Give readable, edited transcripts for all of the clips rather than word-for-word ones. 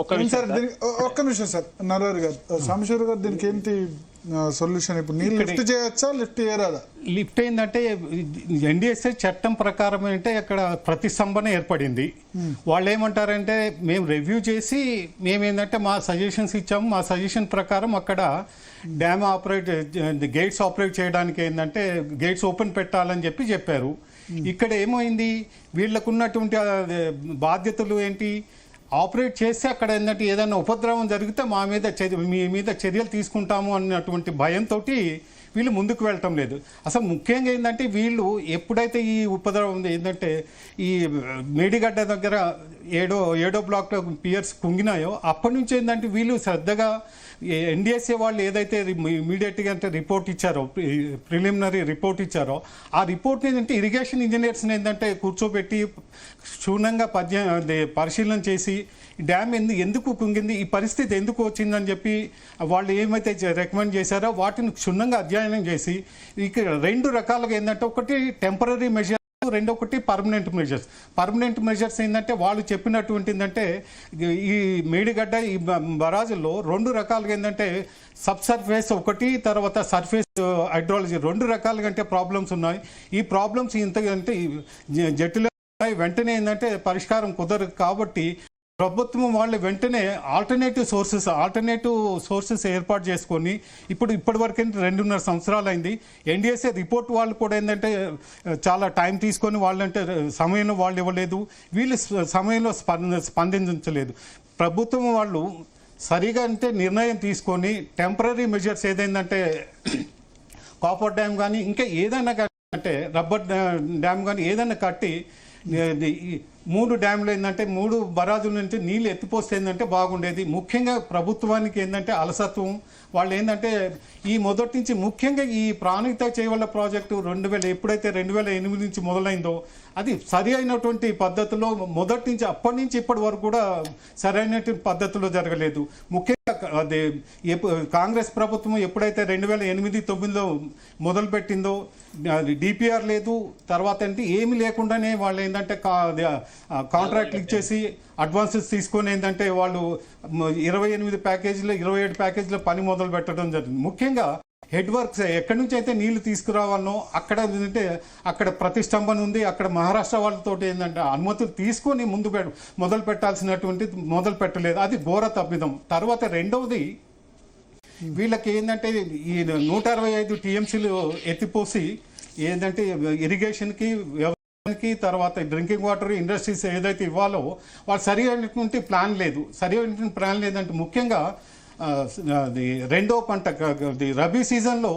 ఒక్క నిమిషం సార్ నరహరి గారు, సాంబశివరావు గారు, దీనికి ఏంటి సొల్యూషన్? ఇప్పుడు నీళ్ళు లిఫ్ట్ చేయొచ్చా, లిఫ్ట్ చేయరాదా? లిఫ్ట్ ఏంటంటే ఎన్డిఎస్ఏ చట్టం ప్రకారం అంటే అక్కడ ప్రతిస్తంభన ఏర్పడింది. వాళ్ళు ఏమంటారంటే మేము రివ్యూ చేసి మేమేంటంటే మా సజెషన్స్ ఇచ్చాము, మా సజెషన్ ప్రకారం అక్కడ డ్యామ్ గేట్స్ ఆపరేట్ చేయడానికి ఏంటంటే గేట్స్ ఓపెన్ పెట్టాలని చెప్పారు. ఇక్కడ ఏమైంది, వీళ్ళకున్నటువంటి బాధ్యతలు ఏంటి, ఆపరేట్ చేస్తే అక్కడ ఏంటంటే ఏదైనా ఉపద్రవం జరిగితే మీ మీద చర్యలు తీసుకుంటాము అన్నటువంటి భయంతో వీళ్ళు ముందుకు వెళ్ళటం లేదు. అసలు ముఖ్యంగా ఏంటంటే వీళ్ళు ఎప్పుడైతే ఈ ఉపద్రవం ఏంటంటే ఈ మేడిగడ్డ దగ్గర ఏడో బ్లాక్లో పియర్స్ కుంగినాయో అప్పటి నుంచి ఏంటంటే వీళ్ళు శ్రద్ధగా ఎన్డిఎస్ఏ వాళ్ళు ఏదైతే ఇమీడియట్గా అంటే రిపోర్ట్ ఇచ్చారో, ప్రిలిమినరీ రిపోర్ట్ ఇచ్చారో, ఆ రిపోర్ట్ని ఏంటంటే ఇరిగేషన్ ఇంజనీర్స్ని ఏంటంటే కూర్చోబెట్టి క్షుణ్ణంగా పరిశీలన చేసి డ్యామ్ ఎందుకు కుంగింది, ఈ పరిస్థితి ఎందుకు వచ్చిందని చెప్పి వాళ్ళు ఏమైతే రికమెండ్ చేశారో వాటిని క్షుణ్ణంగా అధ్యయనం చేసి ఇక్కడ రెండు రకాలుగా ఏంటంటే ఒకటి టెంపరీ మెజర్, రెండొకటి పర్మనెంట్ మెజర్స్. పర్మనెంట్ మెజర్స్ ఏంటంటే వాళ్ళు చెప్పినటువంటి ఏంటంటే ఈ మేడిగడ్డ ఈ బరాజుల్లో రెండు రకాలుగా ఏంటంటే సబ్ సర్ఫేస్ ఒకటి, తర్వాత సర్ఫేస్ హైడ్రాలజీ రెండు రకాలుగా అంటే ప్రాబ్లమ్స్ ఉన్నాయి. ఈ ప్రాబ్లమ్స్ ఇంతకంటే జటిల వెంటనే ఏంటంటే పరిష్కారం కుదరదు. కాబట్టి ప్రభుత్వం వాళ్ళు వెంటనే ఆల్టర్నేటివ్ సోర్సెస్ ఏర్పాటు చేసుకొని ఇప్పటి వరకు 2.5 సంవత్సరాలు అయింది. ఎన్డిఎస్ఏ రిపోర్ట్ వాళ్ళు కూడా ఏంటంటే చాలా టైం తీసుకొని వాళ్ళంటే సమయంలో వాళ్ళు ఇవ్వలేదు, వీళ్ళు సమయంలో స్పందించలేదు. ప్రభుత్వం వాళ్ళు సరిగా అంటే నిర్ణయం తీసుకొని టెంపరీ మెజర్స్ ఏదైందంటే కాపర్ డ్యామ్ కానీ ఇంకా ఏదైనా అంటే రబ్బర్ డ్యామ్ కానీ ఏదైనా కట్టి 3 డ్యామ్లు ఏంటంటే 3 బరాజుల నుంచి నీళ్ళు ఎత్తిపోస్తే ఏంటంటే బాగుండేది. ముఖ్యంగా ప్రభుత్వానికి ఏంటంటే అలసత్వం, వాళ్ళు ఏంటంటే ఈ మొదటి నుంచి ముఖ్యంగా ఈ ప్రాణహిత చేవల్ల ప్రాజెక్టు ఎప్పుడైతే 2008 నుంచి మొదలైందో అది సరి అయినటువంటి పద్ధతిలో మొదటి నుంచి అప్పటి నుంచి ఇప్పటి వరకు కూడా సరైనటువంటి పద్ధతిలో జరగలేదు. ముఖ్యంగా అది కాంగ్రెస్ ప్రభుత్వం ఎప్పుడైతే 2008-9లో మొదలుపెట్టిందో డిపిఆర్ లేదు, తర్వాత అంటే ఏమి లేకుండానే వాళ్ళు ఏంటంటే కాంట్రాక్ట్లు ఇచ్చేసి అడ్వాన్సెస్ తీసుకొని ఏంటంటే వాళ్ళు 28 ప్యాకేజీలో 27 ప్యాకేజీలో పని మొదలు పెట్టడం జరిగింది. ముఖ్యంగా హెడ్ వర్క్స్ ఎక్కడి నుంచి అయితే నీళ్లు తీసుకురావాలనో అక్కడ ఏంటంటే అక్కడ ప్రతిష్టంభన ఉంది. అక్కడ మహారాష్ట్ర వాళ్ళతో ఏంటంటే అనుమతులు తీసుకొని మొదలు పెట్టాల్సినటువంటి మొదలు పెట్టలేదు, అది ఘోర తప్పిదం. తర్వాత రెండవది వీళ్ళకి ఏంటంటే ఈ 165 టీఎంసీలు ఎత్తిపోసి ఏంటంటే ఇరిగేషన్కి తర్వాత డ్రింకింగ్ వాటర్ ఇండస్ట్రీస్ ఏదైతే ఇవ్వాలో వాళ్ళు సరి అయినటువంటి ప్లాన్ లేదంటే ముఖ్యంగా రెండో పంట రబీ సీజన్లో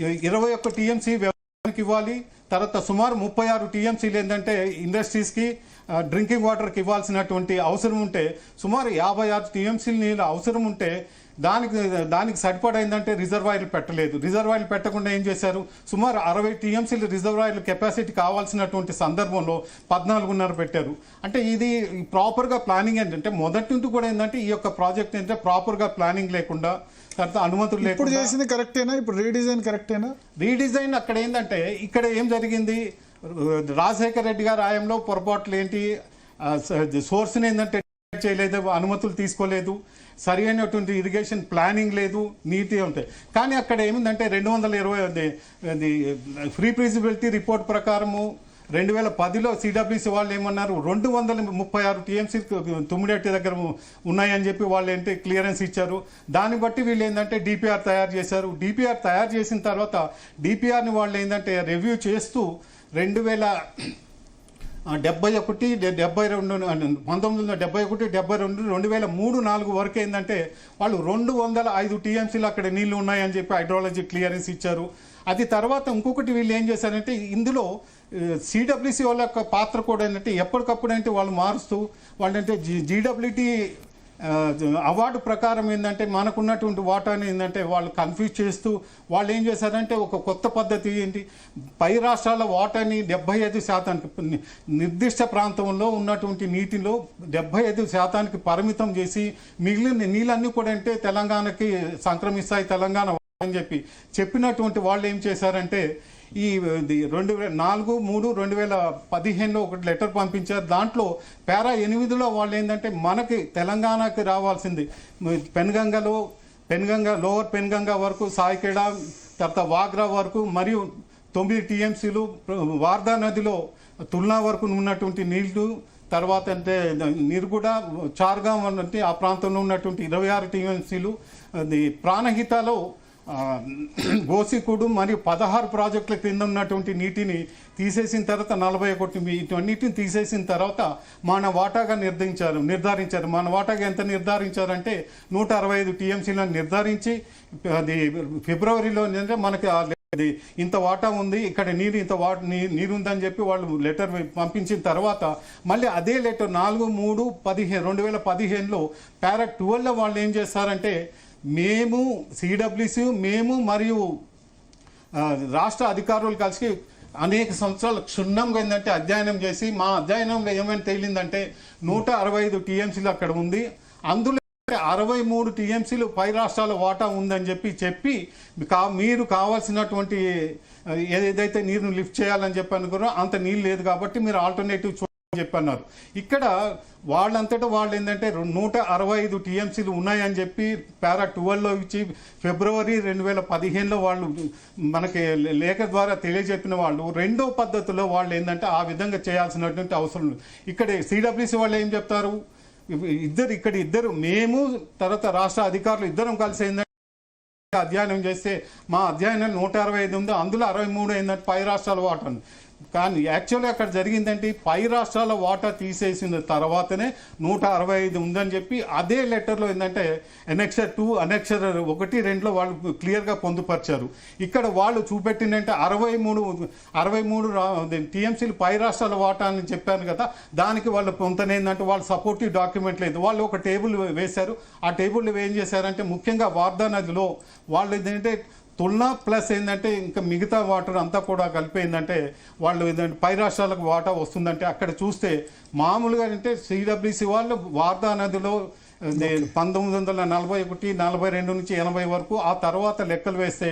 21 టీఎంసీ వ్యవసాయానికి ఇవ్వాలి, తర్వాత సుమారు 36 టీఎంసీలు ఏంటంటే ఇండస్ట్రీస్కి డ్రింకింగ్ వాటర్కి ఇవ్వాల్సినటువంటి అవసరం ఉంటే సుమారు 56 టీఎంసీలు నీళ్ళు అవసరం ఉంటే దానికి సరిపడైందంటే రిజర్వాయర్లు పెట్టలేదు. రిజర్వాయర్లు పెట్టకుండా ఏం చేశారు, సుమారు 60 టీఎంసీలు రిజర్వాయర్లు కెపాసిటీ కావాల్సినటువంటి సందర్భంలో 14.5 పెట్టారు. అంటే ఇది ప్రాపర్గా ప్లానింగ్ ఏంటంటే మొదటి నుండి కూడా ఏంటంటే ఈ యొక్క ప్రాజెక్ట్ ఏంటంటే ప్రాపర్గా ప్లానింగ్ లేకుండా తర్వాత అనుమతులు లేకుండా. ఇప్పుడు చేసింది కరెక్టేనా? ఇప్పుడు రీడిజైన్ కరెక్టేనా? రీడిజైన్ అక్కడ ఏంటంటే ఇక్కడ ఏం జరిగింది, రాజశేఖర రెడ్డి గారి హయాంలో పొరపాట్లు ఏంటి, సోర్స్ని ఏంటంటే చేయలేదు, అనుమతులు తీసుకోలేదు, సరి అయినటువంటి ఇరిగేషన్ ప్లానింగ్ లేదు, నీట్గా ఉంటాయి. కానీ అక్కడ ఏమిందంటే 220 ఫ్రీ ఫీజిబిలిటీ రిపోర్ట్ ప్రకారము 2010లో సిడబ్ల్యూసీ వాళ్ళు ఏమన్నారు, 236 టీఎంసీ తుమ్మిడేటి దగ్గర ఉన్నాయని చెప్పి వాళ్ళు ఏంటి క్లియరెన్స్ ఇచ్చారు. దాన్ని బట్టి వీళ్ళు ఏంటంటే డిపిఆర్ తయారు చేశారు. డిపిఆర్ తయారు చేసిన తర్వాత డిపిఆర్ని వాళ్ళు ఏంటంటే రివ్యూ చేస్తూ 1971, 2003-4 వరకు ఏంటంటే వాళ్ళు 205 టీఎంసీలు అక్కడ నీళ్లు ఉన్నాయని చెప్పి హైడ్రాలజీ క్లియరెన్స్ ఇచ్చారు. అది తర్వాత ఇంకొకటి వీళ్ళు ఏం చేశారంటే ఇందులో సిడబ్ల్యూసీ వాళ్ళ యొక్క పాత్ర కూడా ఏంటంటే ఎప్పటికప్పుడు అంటే వాళ్ళు మారుస్తూ వాళ్ళంటే జీడబ్ల్యూటీ అవార్డు ప్రకారం ఏంటంటే మనకున్నటువంటి వాటాని ఏంటంటే వాళ్ళు కన్ఫ్యూజ్ చేస్తూ వాళ్ళు ఏం చేశారంటే ఒక కొత్త పద్ధతి ఏంటి, పై రాష్ట్రాల వాటాని 75% నిర్దిష్ట ప్రాంతంలో ఉన్నటువంటి నీటిలో 75% పరిమితం చేసి మిగిలిన నీళ్ళన్నీ కూడా అంటే తెలంగాణకి సంక్రమిస్తాయి, తెలంగాణ అని చెప్పినటువంటి వాళ్ళు ఏం చేశారంటే ఈ 2004-3-2015లో ఒకటి లెటర్ పంపించారు. దాంట్లో పారా 8లో వాళ్ళు ఏంటంటే మనకి తెలంగాణకి రావాల్సింది పెన్గంగ లోవర్ పెన్గంగ వరకు, సాయికేడ, తర్వాత వాగ్రా వరకు మరియు 9 టీఎంసీలు, వార్దా నదిలో తుల్నా వరకు ఉన్నటువంటి నీళ్లు, తర్వాత అంటే నిర్గుడ, చార్గాం అంటే ఆ ప్రాంతంలో ఉన్నటువంటి 26 టీఎంసీలు, ప్రాణహితలో గోసికుడు మరియు 16 ప్రాజెక్టుల క్రింద ఉన్నటువంటి నీటిని తీసేసిన తర్వాత 41 వీటన్నిటిని తీసేసిన తర్వాత మన వాటాగా నిర్ధారించారు. మన వాటాగా ఎంత నిర్ధారించారంటే 165 టీఎంసీలను నిర్ధారించి అది ఫిబ్రవరిలో ఏంటంటే మనకి అది ఇంత వాటా ఉంది, ఇక్కడ నీరు ఉందని చెప్పి వాళ్ళు లెటర్ పంపించిన తర్వాత మళ్ళీ అదే లెటర్ 4/3/2015లో పారా 12లో వాళ్ళు ఏం చేస్తారంటే మేము సిడబ్ల్యూసి మరియు రాష్ట్ర అధికారులు కలిసి అనేక సంవత్సరాలు క్షుణ్ణంగా ఏంటంటే అధ్యయనం చేసి మా అధ్యయనంలో ఏమైనా తేలిందంటే 165 టీఎంసీలు అక్కడ ఉంది, అందులో 63 టీఎంసీలు పై రాష్ట్రాల వాటా ఉందని చెప్పి మీరు కావాల్సినటువంటి ఏదైతే నీరును లిఫ్ట్ చేయాలని చెప్పి అనుకున్నారో అంత నీళ్ళు లేదు కాబట్టి మీరు ఆల్టర్నేటివ్ చూడని చెప్పి అన్నారు. ఇక్కడ వాళ్ళంతటా వాళ్ళు ఏంటంటే 165 టీఎంసీలు ఉన్నాయని చెప్పి పారా 12లో ఇచ్చి ఫిబ్రవరి 2015లో వాళ్ళు మనకి లేఖ ద్వారా తెలియజెప్పిన వాళ్ళు రెండో పద్ధతిలో వాళ్ళు ఏంటంటే ఆ విధంగా చేయాల్సినటువంటి అవసరం ఉంది. ఇక్కడ సిడబ్ల్యూసి వాళ్ళు ఏం చెప్తారు, ఇద్దరు మేము తర్వాత రాష్ట్ర అధికారులు ఇద్దరం కలిసి ఏంటంటే అధ్యయనం చేస్తే మా అధ్యయనం 165 ఉంది, అందులో 63 ఏంటంటే పై రాష్ట్రాల వాటా ఉంది. కానీ యాక్చువల్గా అక్కడ జరిగిందంటే పై రాష్ట్రాల వాటా తీసేసిన తర్వాతనే 165 ఉందని చెప్పి అదే లెటర్లో ఏంటంటే అనెక్సర్ 2, అనెక్సర్ 1-2లో వాళ్ళు క్లియర్గా పొందుపరిచారు. ఇక్కడ వాళ్ళు చూపెట్టిందంటే 63 టీఎంసీలు పై రాష్ట్రాల వాటా అని చెప్పాను కదా, దానికి వాళ్ళు పొంతనేందంటే వాళ్ళు సపోర్టివ్ డాక్యుమెంట్ లేదు. వాళ్ళు ఒక టేబుల్ వేశారు. ఆ టేబుల్ ఏం చేశారంటే ముఖ్యంగా వార్దా నదిలో వాళ్ళు ఏంటంటే తుల్నా ప్లస్ ఏంటంటే ఇంకా మిగతా వాటర్ అంతా కూడా కలిపి ఏంటంటే వాళ్ళు ఏంటంటే పై రాష్ట్రాలకు వాటా వస్తుందంటే అక్కడ చూస్తే మామూలుగా అంటే సిడబ్ల్యూసి వాళ్ళు వార్దా నదిలో 1941-42 నుంచి 80 వరకు, ఆ తర్వాత లెక్కలు వేస్తే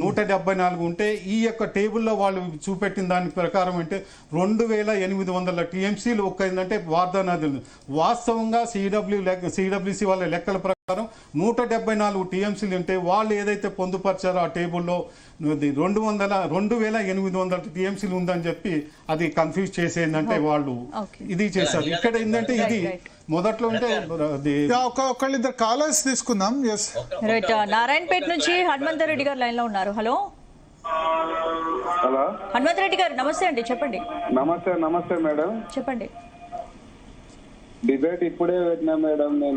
174 ఉంటే ఈ యొక్క టేబుల్లో వాళ్ళు చూపెట్టిన దాని ప్రకారం అంటే 2800 టీఎంసీలు ఏంటంటే వార్దా నదులు. వాస్తవంగా సిడబ్ల్యూసి వాళ్ళ లెక్కల ప్రకారం 174 టీఎంసీలు ఉంటే వాళ్ళు ఏదైతే పొందుపరిచారో ఆ టేబుల్లో 2800 టీఎంసీలు ఉందని చెప్పి అది కన్ఫ్యూజ్ చేసేందంటే వాళ్ళు ఇది చేశారు. ఇక్కడ ఏంటంటే ఇది మొదట్లో అంటే ఒకళ్ళిద్దరు కాలర్స్ తీసుకుందాం. ఎస్ రైట్, నారాయణపేట నుంచి హనుమంత్ రెడ్డి గారు లైన్ లో ఉన్నారు. హలో హనుమంత్ రెడ్డి గారు నమస్తే అండి, చెప్పండి. నమస్తే మేడం, చెప్పండి. డిబేట్ ఇప్పుడే పెట్టినా మేడం నేను.